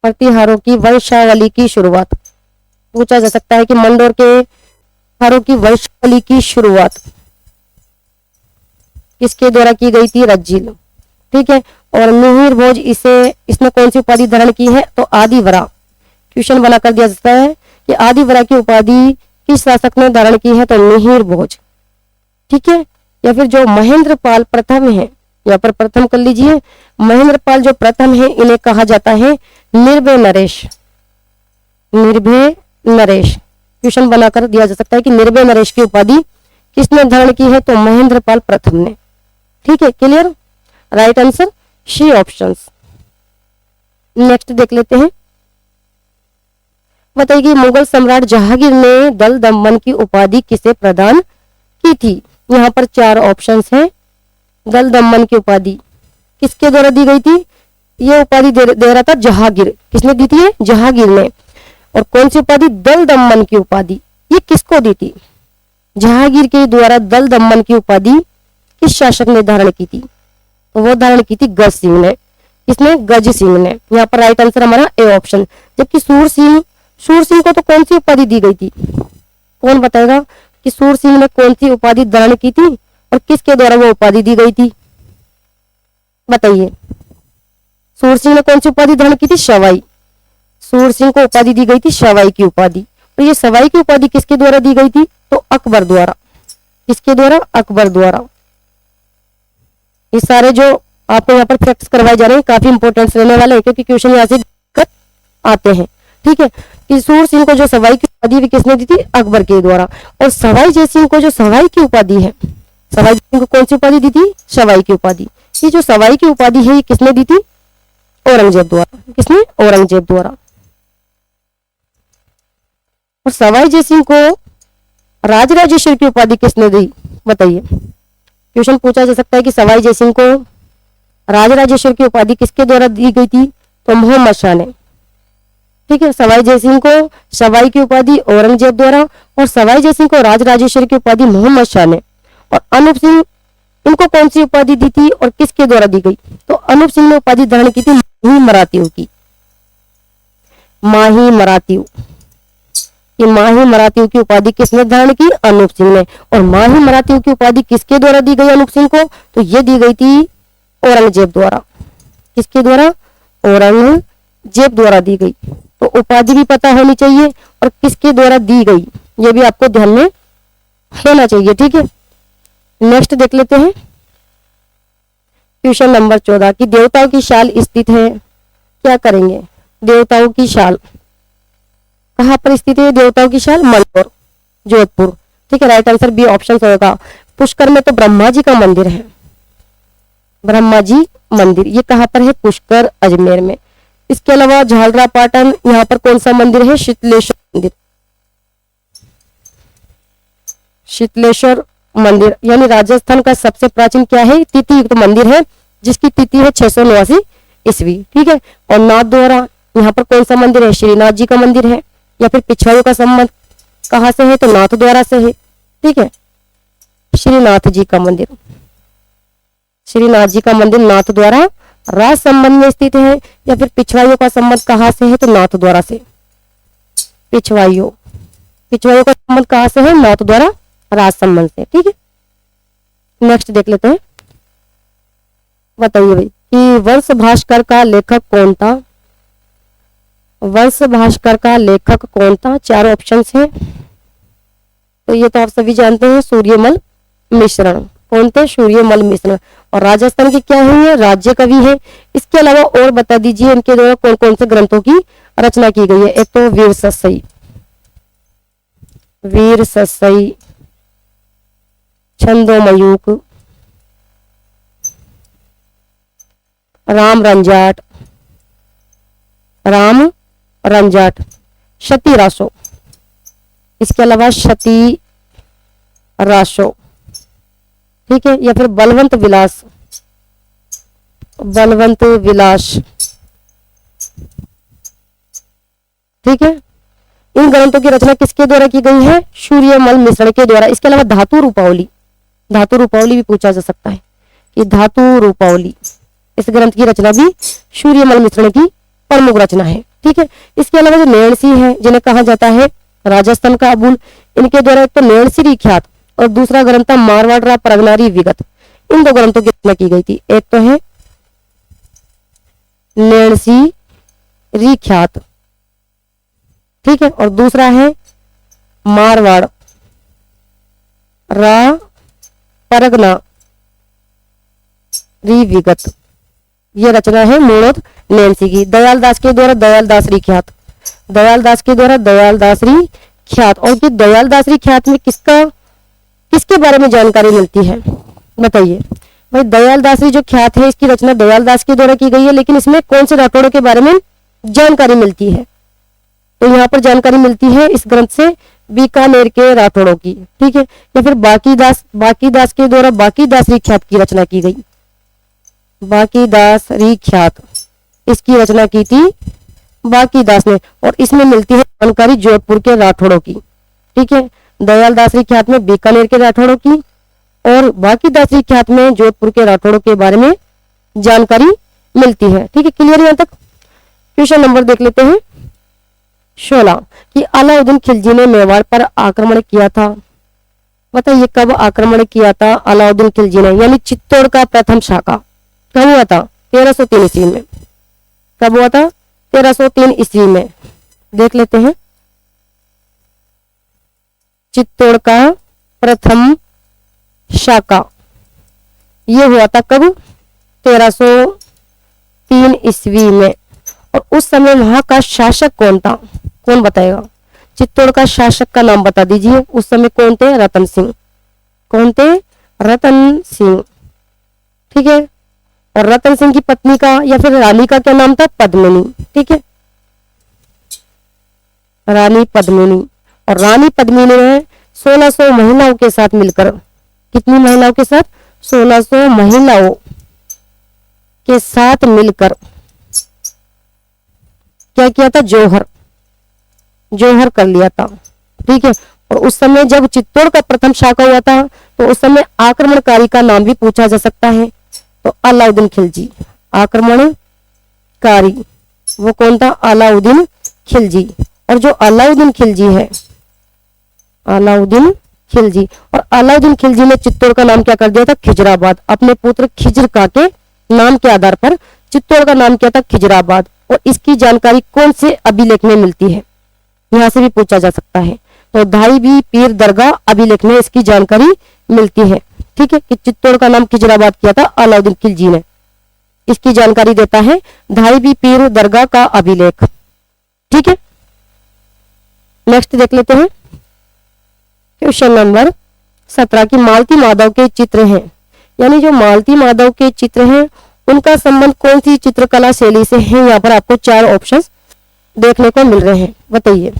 प्रतिहारों की वंशावली की शुरुआत। पूछा जा सकता है कि मंडोर के हारों की वंशावली की शुरुआत किसके द्वारा की गई थी, रज्जील। ठीक है, और मिहिर भोज इसने कौन सी उपाधि धारण की है, तो आदिवरा। क्वेश्चन बनाकर दिया जाता है कि आदिवरा की उपाधि किस शासक ने धारण की है, तो मिहिर भोज। ठीक है, या फिर जो महेंद्र पाल प्रथम है, यहाँ पर प्रथम कर लीजिए, महेंद्र पाल जो प्रथम है इन्हें कहा जाता है निर्भय नरेश। निर्भय नरेश क्वेश्चन बनाकर दिया जा सकता है कि निर्भय नरेश की उपाधि किसने धारण की है, तो महेंद्र पाल प्रथम ने। ठीक है, clear. Right answer C options. Next देख लेते हैं। बताइए कि मुगल सम्राट जहांगीर ने दल दमन की उपाधि किसे प्रदान की थी। यहाँ पर 4 ऑप्शंस हैं। दल दमन की उपाधि किसके द्वारा दी गई थी। ये उपाधि दे रहा था जहांगीर। किसने दी थी। जहांगीर ने। और कौन सी उपाधि। दल दमन की उपाधि। ये किसको दी थी। जहांगीर के द्वारा दल दमन की उपाधि किस शासक ने धारण की थी। तो वो धारण की थी गज सिंह ने। किसने। गज सिंह ने। यहाँ पर राइट आंसर हमारा ए ऑप्शन। जबकि सूर सिंह को तो कौन सी उपाधि दी गई थी। कौन बताएगा कि सूर सिंह ने कौन सी उपाधि धारण की थी और किसके द्वारा वो उपाधि दी गई थी। बताइए। सूर सिंह ने कौन सी उपाधि धारण की थी। सवाई। सूर सिंह को उपाधि दी गई थी सवाई की उपाधि। तो ये सवाई की उपाधि किसके द्वारा दी गई थी। तो अकबर द्वारा। किसके द्वारा। अकबर द्वारा। ये सारे जो आपको यहाँ पर प्रैक्टिस करवाए जा रहे हैं काफी इंपॉर्टेंस रहने वाले हैं क्योंकि क्वेश्चन यहाँ से आते हैं। ठीक है। कि सूर सिंह को जो सवाई की उपाधि भी किसने दी थी। अकबर के द्वारा। और सवाई जय सिंह को जो सवाई की उपाधि है। सवाई जय सिंह को कौन सी उपाधि दी थी। सवाई की उपाधि। ये जो सवाई की उपाधि है ये किसने दी थी। औरंगजेब द्वारा। किसने। औरंगजेब द्वारा। और सवाई जय सिंह को राजराजेश्वर की उपाधि किसने दी। बताइए। क्वेश्चन पूछा जा सकता है कि सवाई जय सिंह को राजराजेश्वर की उपाधि किसके द्वारा दी गई थी। तो मोहम्मद शाह ने। ठीक है। सवाई जय सिंह को सवाई की उपाधि औरंगजेब द्वारा और सवाई जय सिंह को राजराजेश्वर की उपाधि मोहम्मद शाह ने। और अनूप सिंह इनको कौन सी उपाधि दी थी और किसके द्वारा दी गई। तो अनूप सिंह ने उपाधि धारण की थी माही मराठियों की। माही मराठियों। कि माही मराठियों की उपाधि किसने धारण की। अनूप सिंह ने। और माही मराठियों की उपाधि किसके द्वारा दी गई अनूप सिंह को। तो ये दी गई थी औरंगजेब द्वारा। किसके द्वारा। औरंगजेब द्वारा दी गई। तो उपाधि भी पता होनी चाहिए और किसके द्वारा दी गई ये भी आपको ध्यान में होना चाहिए। ठीक है। नेक्स्ट देख लेते हैं। क्वेश्चन नंबर 14 कि देवताओं की शाल स्थित है। क्या करेंगे। देवताओं की शाल कहाँ पर स्थित है। देवताओं की शाल मंदसौर जोधपुर। ठीक है। राइट आंसर बी ऑप्शन होगा। पुष्कर में तो ब्रह्मा जी का मंदिर है। ब्रह्मा जी मंदिर ये कहाँ पर है। पुष्कर अजमेर में। इसके अलावा झालरा पाटन यहाँ पर कौन सा मंदिर है। शीतलेश्वर मंदिर। शीतलेश्वर मंदिर यानी राजस्थान का सबसे प्राचीन क्या है। तिथि युक्त मंदिर है जिसकी तिथि है 689 ईस्वी। ठीक है। और नाथ द्वारा यहाँ पर कौन सा मंदिर है। श्रीनाथ जी का मंदिर है। या फिर पिछवाड़ों का संबंध कहाँ से है। तो नाथ द्वारा से है। ठीक है। श्रीनाथ जी का मंदिर। श्रीनाथ जी का मंदिर नाथ द्वारा राज संबंध में स्थित है। या फिर पिछवाइयों का संबंध कहाँ से है। तो नाथ द्वारा से। पिछवाइयों का संबंध कहाँ से है। नाथ द्वारा राज संबंध से। ठीक है। नेक्स्ट देख लेते हैं। बताइए भाई कि वंश भास्कर का लेखक कौन था। वंश भास्कर का लेखक कौन था। 4 ऑप्शंस हैं। तो ये तो आप सभी जानते हैं सूर्यमल मिश्रण। कौन थे। सूर्यमल मिश्रण। और राजस्थान के क्या है। राज्य कवि है। इसके अलावा और बता दीजिए इनके द्वारा कौन कौन से ग्रंथों की रचना की गई है। एक तो वीर सस्सई छंदोमयूक राम रंजाट शती रासो। इसके अलावा शती रासो। ठीक है। या फिर बलवंत विलास। ठीक है। इन ग्रंथों की रचना किसके द्वारा की गई है। सूर्यमल मिश्रण के द्वारा। इसके अलावा धातु रूपावली भी पूछा जा सकता है कि धातु रूपावली इस ग्रंथ की रचना भी सूर्यमल मिश्रण की प्रमुख रचना है। ठीक है। इसके अलावा जो नैणसी है जिन्हें कहा जाता है राजस्थान का अबुल। इनके द्वारा एक तो नैणसी ख्यात और दूसरा ग्रंथ था मारवाड़ प्रगनारी विगत। इन 2 ग्रंथों की रचना की गई थी। एक तो है नैणसी ख्यात। ठीक है। और दूसरा है मारवाड़ परगना विगत। ये रचना है मूणोद नैणसी की। दयालदास के द्वारा दयालदासरी ख्यात। और कि दयालदासरी ख्यात में किसके बारे में जानकारी मिलती है। बताइए। भाई दयालदासरी जो ख्यात है इसकी रचना दयालदास के द्वारा की गई है, लेकिन इसमें कौन से राठौड़ों के बारे में जानकारी मिलती है? तो यहाँ पर जानकारी मिलती है इस ग्रंथ से बीकानेर के राठौड़ों की, ठीक है। या फिर बाकीदास के द्वारा बाकीदासरी ख्यात की रचना की गई, बाकीदासरी ख्यात इसकी रचना की थी बाकीदास ने, और इसमें मिलती है जानकारी जोधपुर के राठौड़ों की, ठीक है। दयालदासरी ख्यात में बीकानेर के राठौड़ों की और बाकीदासरी ख्यात में जोधपुर के राठौड़ों के बारे में जानकारी मिलती है, ठीक है। क्लियर यहाँ तक? क्वेश्चन नंबर देख लेते हैं 16 कि अलाउद्दीन खिलजी ने मेवाड़ पर आक्रमण किया था। बताइए कब आक्रमण किया था अलाउद्दीन खिलजी ने, यानी चित्तौड़ का प्रथम शाखा कब हुआ था? 1303 ईस्वी में। कब हुआ था? 1303 ईस्वी में। देख लेते हैं, चित्तौड़ का प्रथम शाखा ये हुआ था कब? 1303 ईस्वी में। और उस समय वहां का शासक कौन था? कौन बताएगा? चित्तौड़ का शासक का नाम बता दीजिए। उस समय कौन थे? रतन सिंह। कौन थे? रतन सिंह, ठीक है। और रतन सिंह की पत्नी का या फिर रानी का क्या नाम था? पद्मिनी, ठीक है, रानी पद्मिनी। और रानी पद्मिनी ने 1600 महिलाओं के साथ मिलकर, कितनी महिलाओं के साथ? 1600 महिलाओं के साथ मिलकर क्या किया था? जौहर कर लिया था, ठीक है। और उस समय जब चित्तौड़ का प्रथम शाखा हुआ था तो उस समय आक्रमणकारी का नाम भी पूछा जा सकता है। तो अलाउद्दीन खिलजी आक्रमणकारी, वो कौन था? अलाउद्दीन खिलजी। और जो अलाउद्दीन खिलजी है, अलाउद्दीन खिलजी, और अलाउद्दीन खिलजी ने चित्तौड़ का नाम क्या कर दिया था? खिजराबाद। अपने पुत्र खिजर के नाम के आधार पर चित्तौड़ का नाम क्या था? खिजराबाद। और इसकी जानकारी कौन से अभिलेख में मिलती है? यहां से भी पूछा जा सकता है। तो धाई भी पीर दरगाह अभिलेख में इसकी जानकारी मिलती है, ठीक है, कि चित्तौड़ का नाम खिजराबाद किया था अलाउद्दीन खिलजी ने। इसकी जानकारी देता है धाई भी पीर दरगाह का अभिलेख, ठीक है। नेक्स्ट देख लेते हैं क्वेश्चन नंबर 17 की मालती माधव के चित्र हैं, यानी जो मालती माधव के चित्र हैं उनका संबंध कौन सी चित्रकला शैली से है? यहाँ पर आपको 4 ऑप्शंस देखने को मिल रहे हैं। बताइए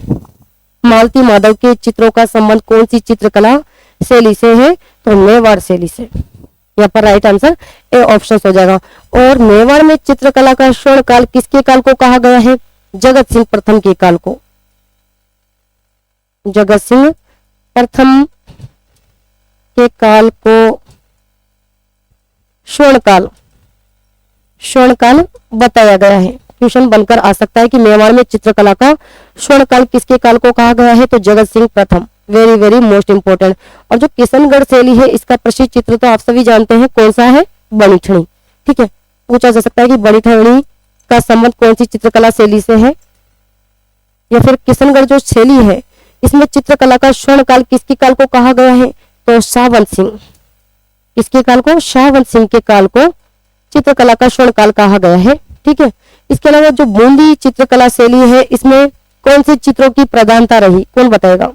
मालती माधव के चित्रों का संबंध कौन सी चित्रकला शैली से है? तो मेवाड़ शैली से। यहाँ पर राइट आंसर ए ऑप्शन हो जाएगा। और मेवाड़ में चित्रकला का स्वर्ण काल किसके काल को कहा गया है? जगत सिंह प्रथम के काल को। जगत सिंह प्रथम के काल को स्वर्ण काल बताया गया है। क्वेश्चन बनकर आ सकता है कि मेवाड़ में चित्रकला का स्वर्ण काल किसके काल को कहा गया है? तो जगत सिंह प्रथम। Very very most important. और जो किशनगढ़ शैली है इसका प्रसिद्ध चित्र तो आप सभी जानते हैं, कौन सा है? बणिठनी, ठीक है। पूछा जा सकता है कि बणिठनी का संबंध कौन सी चित्रकला शैली से है? या फिर किशनगढ़ जो शैली है इसमें चित्रकला का स्वर्ण काल किसके काल को कहा गया है? तो शाहवंत सिंह। किसके काल को? शाहवंत सिंह के काल को चित्रकला का स्वर्ण काल कहा गया है, ठीक है। इसके अलावा जो बूंदी चित्रकला शैली है इसमें कौन से चित्रों की प्रधानता रही? कौन बताएगा?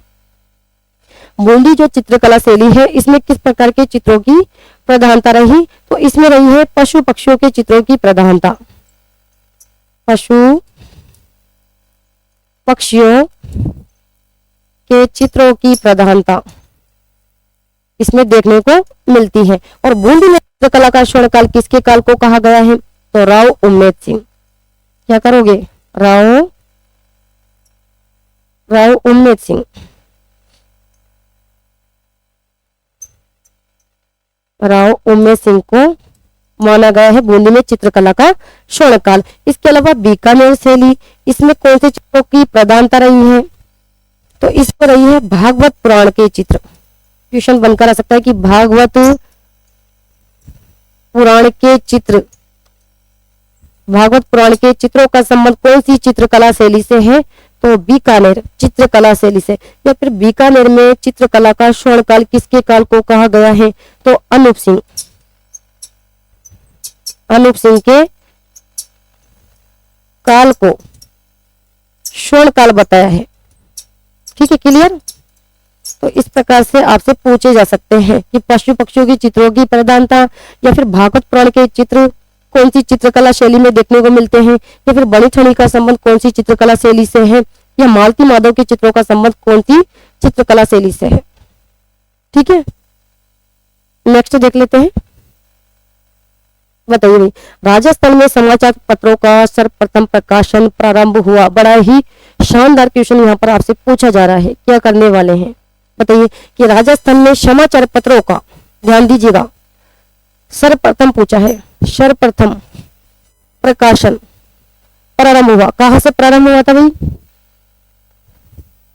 बूंदी जो चित्रकला शैली है इसमें किस प्रकार के चित्रों की प्रधानता रही? तो इसमें रही है पशु पक्षियों के चित्रों की प्रधानता। पशु पक्षियों के चित्रों की प्रधानता इसमें देखने को मिलती है। और बूंदी में चित्रकला का स्वर्ण काल किसके काल को कहा गया है? तो राव उम्मेद सिंह। क्या करोगे? राव उम्मेद सिंह। राव उम्मेद सिंह को माना गया है बूंदी में चित्रकला का स्वर्ण काल। इसके अलावा बीकानेर शैली इसमें कौन से चित्रों की प्रधानता रही है? तो इस पर रही है भागवत पुराण के चित्र। क्वेश्चन बनकर आ सकता है कि भागवत पुराण के चित्रों का संबंध कौन सी चित्रकला शैली से है? तो बीकानेर चित्रकला शैली से। या फिर बीकानेर में चित्रकला का स्वर्ण काल किसके काल को कहा गया है? तो अनूप सिंह के काल को स्वर्ण काल बताया है, ठीक है। क्लियर? तो इस प्रकार से आपसे पूछे जा सकते हैं कि पशु पक्षियों की चित्रों की प्रधानता या फिर भागवत पुराण के चित्र कौन सी चित्रकला शैली में देखने को मिलते हैं, या फिर बड़ी ठनी का संबंध कौन सी चित्रकला शैली से है, या मालती माधव के चित्रों का संबंध कौन सी चित्रकला शैली से है। ठीक है, नेक्स्ट देख लेते हैं। बताइए भाई, राजस्थान में समाचार पत्रों का सर्वप्रथम प्रकाशन प्रारंभ हुआ। बड़ा ही शानदार क्वेश्चन यहाँ पर आपसे पूछा जा रहा है, क्या करने वाले हैं बताइए कि राजस्थान में समाचार पत्रों का, ध्यान दीजिएगा, सर्वप्रथम पूछा है, सर्वप्रथम प्रकाशन प्रारंभ हुआ। कहां से प्रारंभ हुआ था भाई,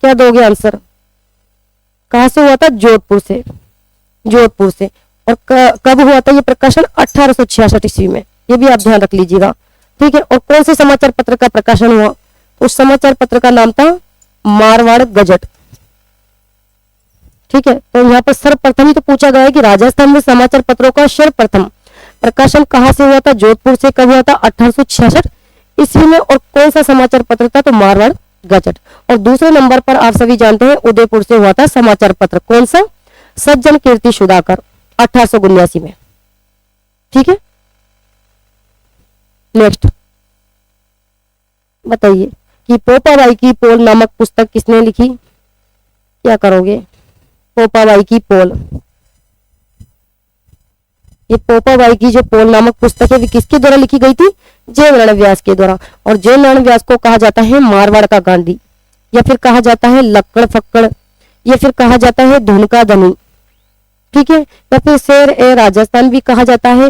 क्या दोगे आंसर, कहां से हुआ था, जोधपुर से, जोधपुर से। और कब हुआ था ये प्रकाशन, 1866 ईस्वी में, ये भी आप ध्यान रख लीजिएगा। ठीक है, और कौन से समाचार पत्र का प्रकाशन हुआ, उस समाचार पत्र का नाम था मारवाड़ गजट। ठीक है, तो यहाँ पर सर्वप्रथम ही तो पूछा गया है कि राजस्थान में समाचार पत्रों का सर्वप्रथम प्रकाशन कहां से हुआ था, जोधपुर से। कब हुआ था, 1866 ईस्वी में। और कौन सा समाचार पत्र था, तो मारवाड़ गजट। और दूसरे नंबर पर आप सभी जानते हैं उदयपुर से हुआ था समाचार पत्र, कौन सा, सज्जन कीर्ति सुधाकर, 1879 में। ठीक है, नेक्स्ट बताइए कि पोपाबाई की पोल नामक पुस्तक किसने लिखी, क्या करोगे, पोपाबाई की पोल, ये पोपाबाई की जो पोल नामक पुस्तक है वो किसके द्वारा लिखी गई थी, जयनारायण व्यास के द्वारा। और जयनारायण व्यास को कहा जाता है मारवाड़ का गांधी, या फिर कहा जाता है लक्कड़ फक्कड़, या फिर कहा जाता है धुन का धनी। ठीक है, या फिर शेर ए राजस्थान भी कहा जाता है।